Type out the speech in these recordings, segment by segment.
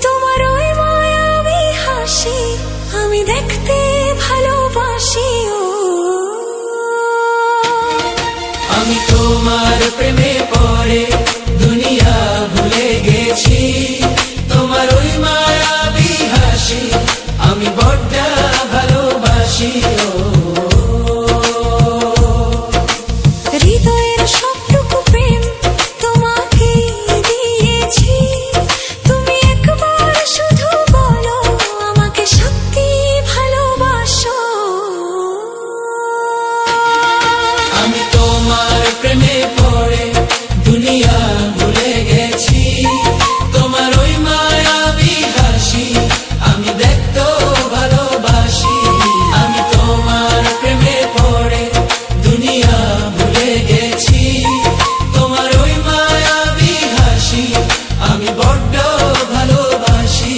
তোমার ওই মায়াবী হাসি আমি দেখতে ভালোবাসি। আমি তোমার প্রেমে পড়ে দুনিয়া ভুলে গেছি, তোমার ওই মায়াবী হাসি আমি বড্ড ভালোবাসি। হৃদয়ের সবটুকু প্রেম তোমাকে দিয়েছি, তুমি একবার শুধু বলো আমাকে সত্যি ভালোবাসো। আমি তোমার প্রেমে পড়ে দুনিয়া ভুলে গেছি, তোমার ওই মায়াবী হাসি আমি দেখতে ভালোবাসি। আমি তোমার প্রেমে পড়ে দুনিয়া ভুলে গেছি, তোমার ওই মায়াবী হাসি আমি বড্ড ভালোবাসি।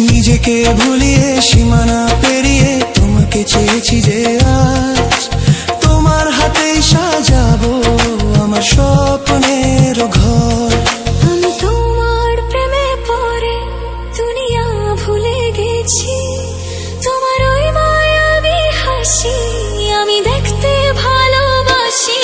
নিজেকে ভুলিয়ে সীমানা পেরিয়ে তোমাকে চেয়েছি যে আজ তোমার হাতেই সাজাবো আমার স্বপ্নের ঘর। আমি তোমার প্রেমে পড়ে দুনিয়া ভুলে গেছি, তোমার ওই মায়াবী হাসি আমি দেখতে ভালোবাসি।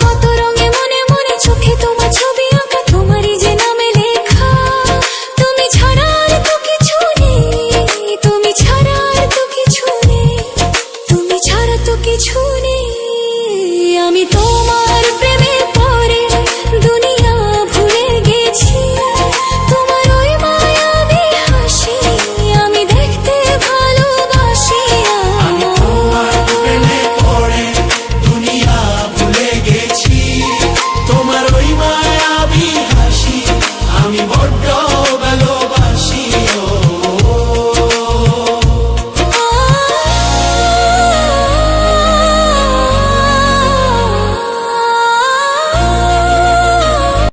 কত রঙে মনে মনে চোখে তোমার ছবি আঁকা, তোমারই যে নামে লেখা। তুমি ছাড়া আর তো কিছু নেই, তুমি ছাড়া আর তো কিছু নেই, তুমি ছাড়া তো কিছু নেই। আমি তো